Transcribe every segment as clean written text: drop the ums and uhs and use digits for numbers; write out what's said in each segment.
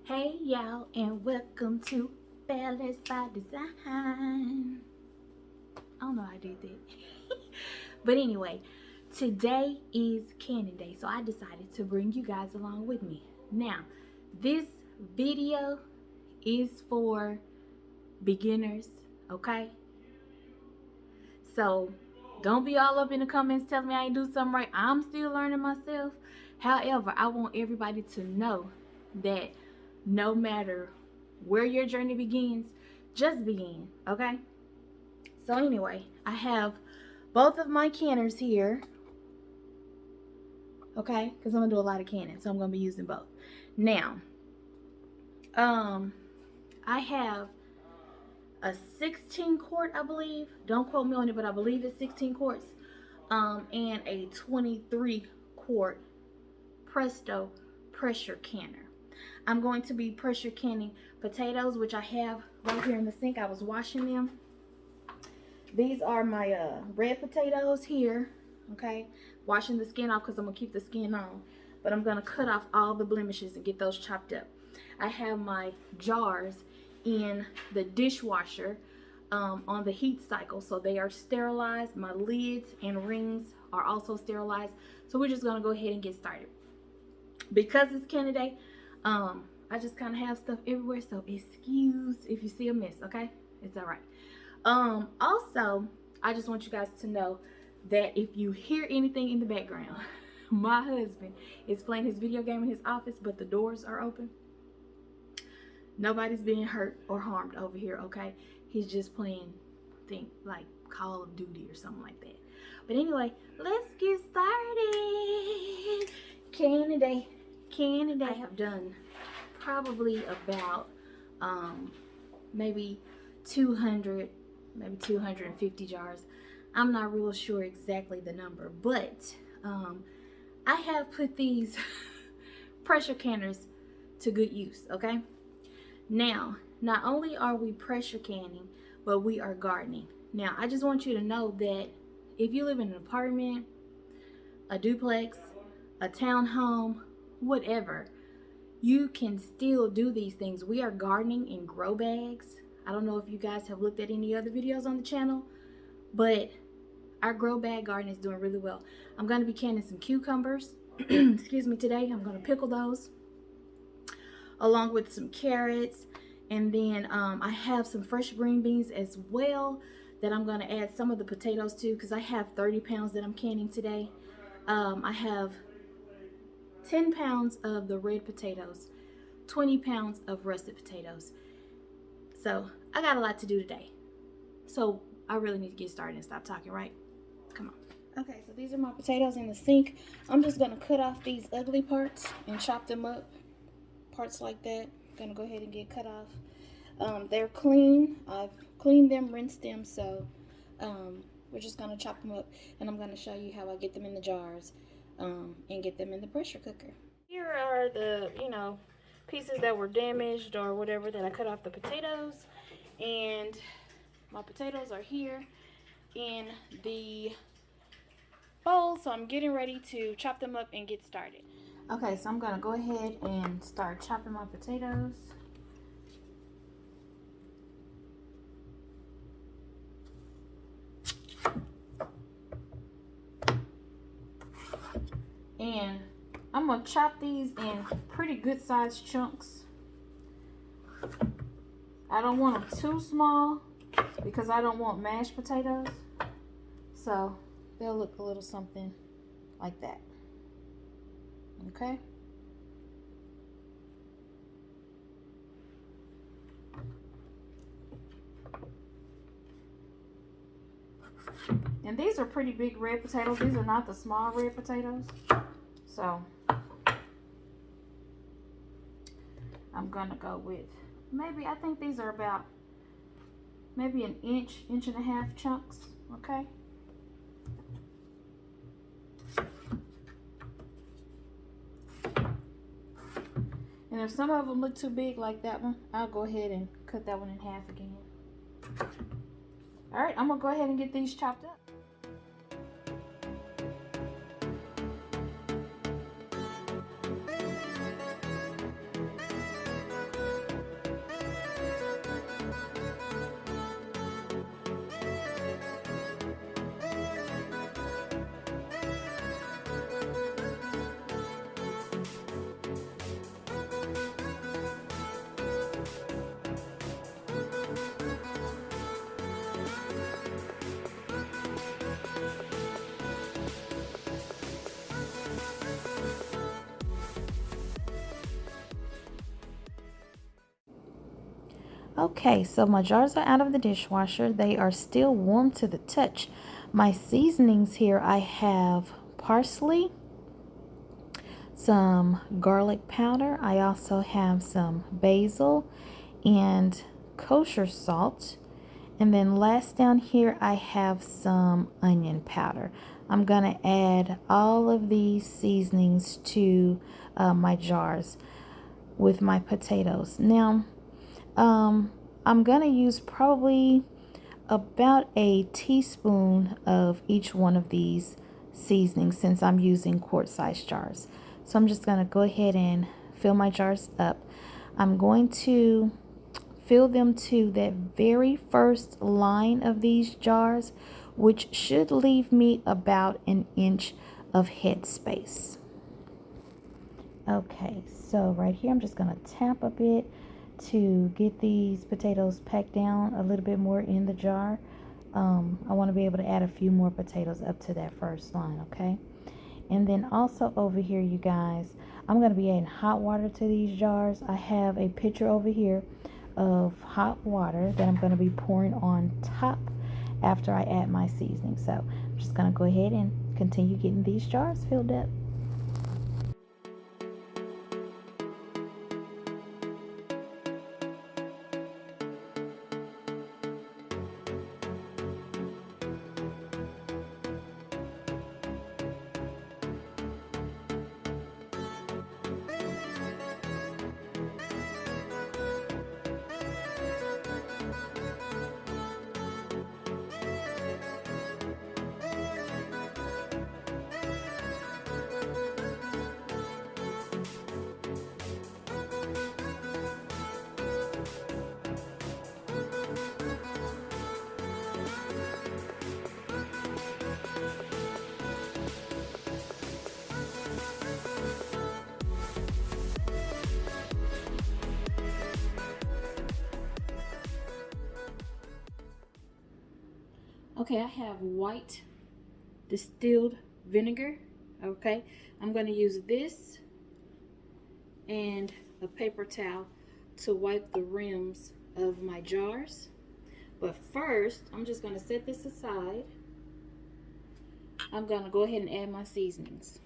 Hey y'all, and welcome to Balance by Design. I don't know how I did that. But anyway, today is Canning Day, so I decided to bring you guys along with me. Now, this video is for beginners, okay? So don't be all up in the comments telling me I ain't do something right. I'm still learning myself. However, I want everybody to know that no matter where your journey begins, just begin, okay? So anyway, I have both of my canners here, okay? Because I'm gonna do a lot of canning, so I'm gonna be using both. Now, I have a 16 quart, I believe. Don't quote me on it, but I believe it's 16 quarts. And a 23 quart Presto pressure canner. I'm going to be pressure canning potatoes, which I have right here in the sink. I was washing them. These are my red potatoes here, okay? Washing the skin off because I'm going to keep the skin on. But I'm going to cut off all the blemishes and get those chopped up. I have my jars in the dishwasher on the heat cycle, so they are sterilized. My lids and rings are also sterilized. So we're just going to go ahead and get started. Because it's Canada Day, I just kind of have stuff everywhere, so excuse if you see a mess, okay? It's all right. Also, I just want you guys to know that if you hear anything in the background, my husband is playing his video game in his office, but the doors are open. Nobody's being hurt or harmed over here, okay? He's just playing like Call of Duty or something like that. But anyway, let's get started. Canada Day. I have done probably about maybe 200, maybe 250 jars. I'm not real sure exactly the number, but I have put these pressure canners to good use, okay? Now, not only are we pressure canning, but we are gardening. Now, I just want you to know that if you live in an apartment, a duplex, a townhome, whatever, you can still do these things. We are gardening in grow bags. I don't know if you guys have looked at any other videos on the channel, but our grow bag garden is doing really well. I'm going to be canning some cucumbers, excuse me, today. I'm going to pickle those along with some carrots, and then I have some fresh green beans as well that I'm going to add some of the potatoes to, because I have 30 pounds that I'm canning today. I have 10 pounds of the red potatoes, 20 pounds of russet potatoes. So I got a lot to do today. So I really need to get started and stop talking, right? Come on. Okay, so these are my potatoes in the sink. I'm just going to cut off these ugly parts and chop them up. Parts like that, I'm gonna go ahead and get cut off. They're clean. I've cleaned them, rinsed them, so we're just gonna chop them up, and I'm gonna show you how I get them in the jars and get them in the pressure cooker. Here are the pieces that were damaged or whatever that I cut off the potatoes, and my potatoes are here in the bowl, so I'm getting ready to chop them up and get started. Okay, so I'm gonna go ahead and start chopping my potatoes. And I'm gonna chop these in pretty good sized chunks. I don't want them too small because I don't want mashed potatoes. So they'll look a little something like that. Okay. And these are pretty big red potatoes. These are not the small red potatoes. So I'm gonna go with maybe, I think these are about maybe an inch and a half chunks. Okay. And if some of them look too big like that one, I'll go ahead and cut that one in half again. All right, I'm gonna go ahead and get these chopped up. Okay, so my jars are out of the dishwasher. They are still warm to the touch. My seasonings here, I have parsley, some garlic powder. I also have some basil and kosher salt. And then last down here, I have some onion powder. I'm going to add all of these seasonings to my jars with my potatoes. Now, I'm going to use probably about a teaspoon of each one of these seasonings since I'm using quart-sized jars. So I'm just going to go ahead and fill my jars up. I'm going to fill them to that very first line of these jars, which should leave me about an inch of head space. Okay, so right here I'm just going to tap a bit to get these potatoes packed down a little bit more in the jar. I want to be able to add a few more potatoes up to that first line, okay? And then also over here, you guys, I'm going to be adding hot water to these jars. I have a pitcher over here of hot water that I'm going to be pouring on top after I add my seasoning. So I'm just going to go ahead and continue getting these jars filled up. Okay, I have white distilled vinegar. Okay, I'm going to use this and a paper towel to wipe the rims of my jars. But first, I'm just going to set this aside. I'm going to go ahead and add my seasonings.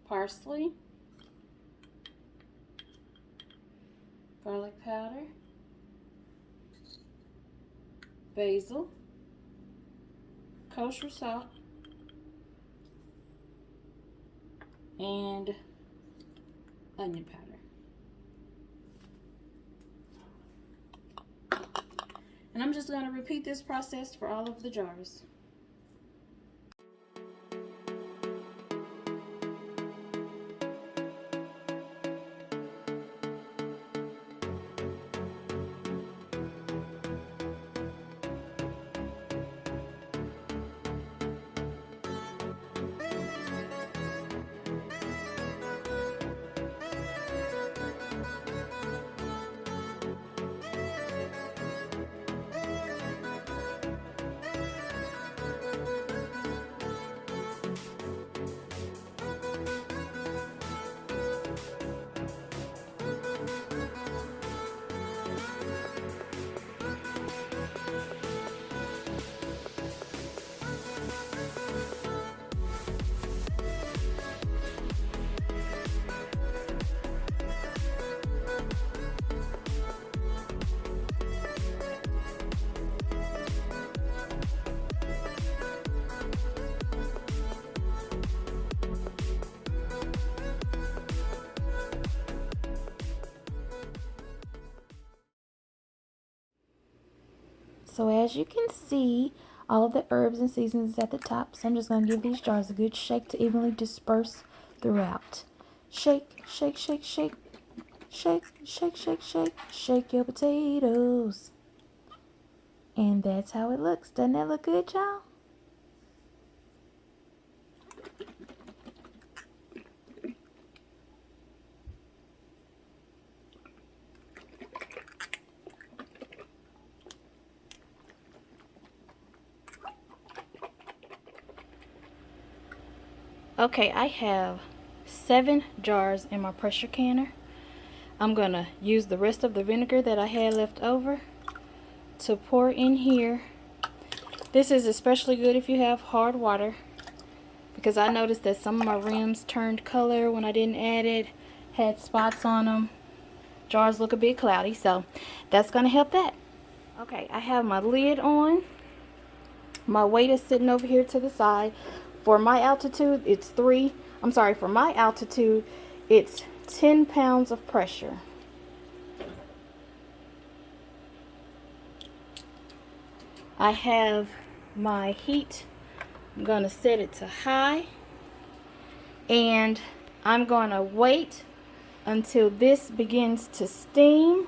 Parsley, garlic powder, basil, kosher salt, and onion powder. And I'm just going to repeat this process for all of the jars. So as you can see, all of the herbs and seasonings at the top. So I'm just going to give these jars a good shake to evenly disperse throughout. Shake, shake, shake, shake. Shake, shake, shake, shake. Shake your potatoes. And that's how it looks. Doesn't that look good, y'all? Okay, I have 7 jars in my pressure canner. I'm gonna use the rest of the vinegar that I had left over to pour in here. This is especially good if you have hard water, because I noticed that some of my rims turned color when I didn't add it, had spots on them. Jars look a bit cloudy, so that's gonna help that. Okay, I have my lid on. My weight is sitting over here to the side. For my altitude, it's for my altitude, it's 10 pounds of pressure. I have my heat. I'm gonna set it to high, and I'm gonna wait until this begins to steam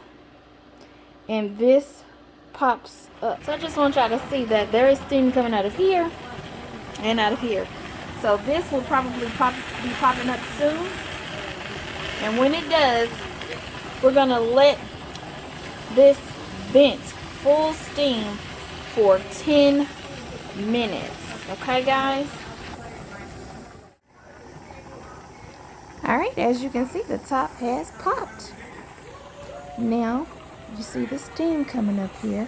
and this pops up. So I just want y'all to see that there is steam coming out of here and out of here. So this will probably be popping up soon. And when it does, we're gonna let this vent full steam for 10 minutes. Okay, guys? Alright, as you can see, the top has popped. Now, you see the steam coming up here.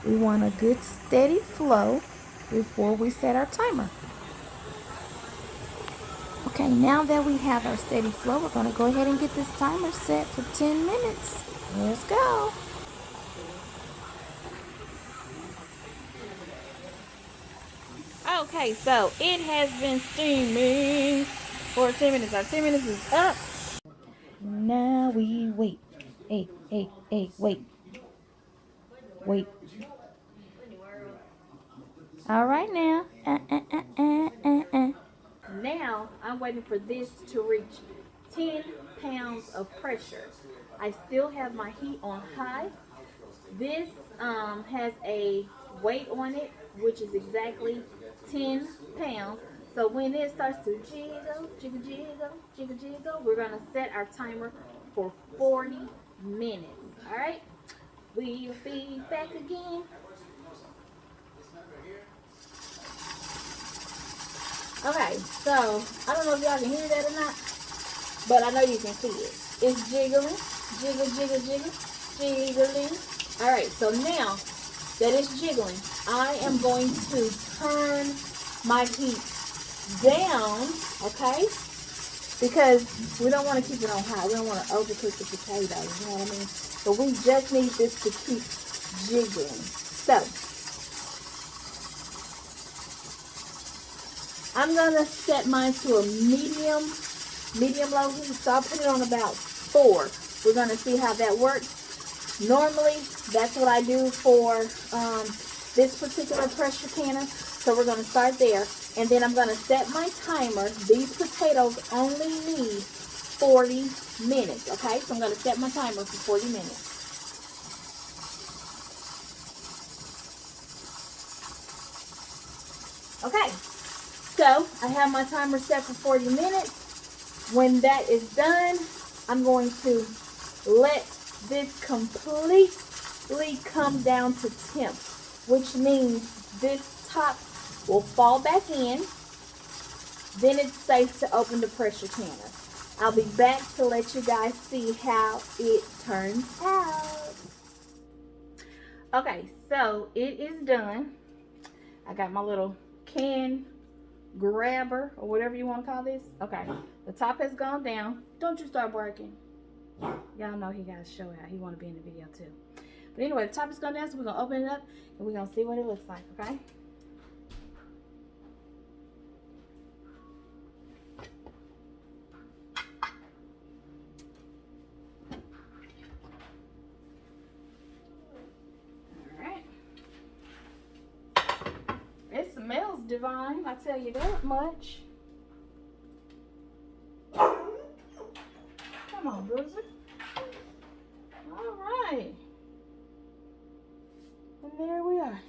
We want a good steady flow before we set our timer. Okay, now that we have our steady flow, we're going to go ahead and get this timer set for 10 minutes. Let's go. Okay, so it has been steaming for 10 minutes. Our 10 minutes is up. Now we wait. Hey, wait. Wait. All right now. Now I'm waiting for this to reach 10 pounds of pressure. I still have my heat on high. This has a weight on it, which is exactly 10 pounds. So when it starts to jiggle, we're gonna set our timer for 40 minutes. All right, we'll be back again. Okay, so I don't know if y'all can hear that or not, but I know you can see it. It's jiggling, jiggling. All right, so now that it's jiggling, I am going to turn my heat down, okay? Because we don't want to keep it on high. We don't want to overcook the potatoes, you know what I mean? But we just need this to keep jiggling. So I'm gonna set mine to a medium low heat. So I'll put it on about 4. We're gonna see how that works. Normally, that's what I do for this particular pressure canner. So we're gonna start there, and then I'm gonna set my timer. These potatoes only need 40 minutes. Okay, so I'm gonna set my timer for 40 minutes. Okay. So I have my timer set for 40 minutes. When that is done, I'm going to let this completely come down to temp, which means this top will fall back in. Then it's safe to open the pressure canner. I'll be back to let you guys see how it turns out. Okay, so it is done. I got my little can grabber or whatever you want to call this. Okay, the top has gone down. Don't you start barking. Y'all know he got to show out. He want to be in the video too. But anyway, the top is gone down, so we're going to open it up and we're going to see what it looks like, okay? Alright. It smells divine, I tell you that much. Come on, Bruiser. All right. And there we are.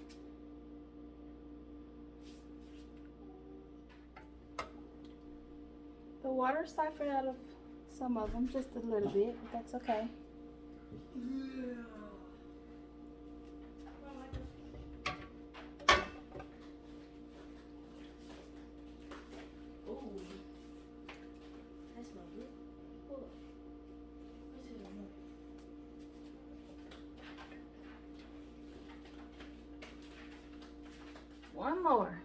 The water siphoned out of some of them, just a little bit, but that's okay. One more.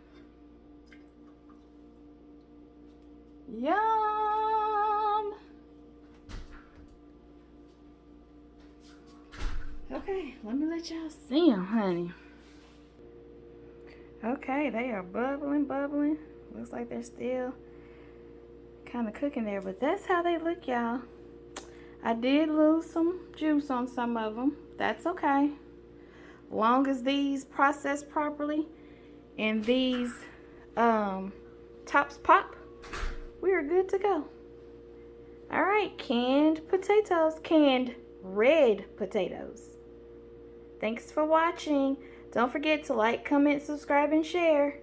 Yum. Okay, let me let y'all see them, honey. Okay, they are bubbling, bubbling. Looks like they're still kind of cooking there, but that's how they look, y'all. I did lose some juice on some of them. That's okay. Long as these process properly and these tops pop, we are good to go. All right, canned potatoes, canned red potatoes. Thanks for watching. Don't forget to like, comment, subscribe, and share.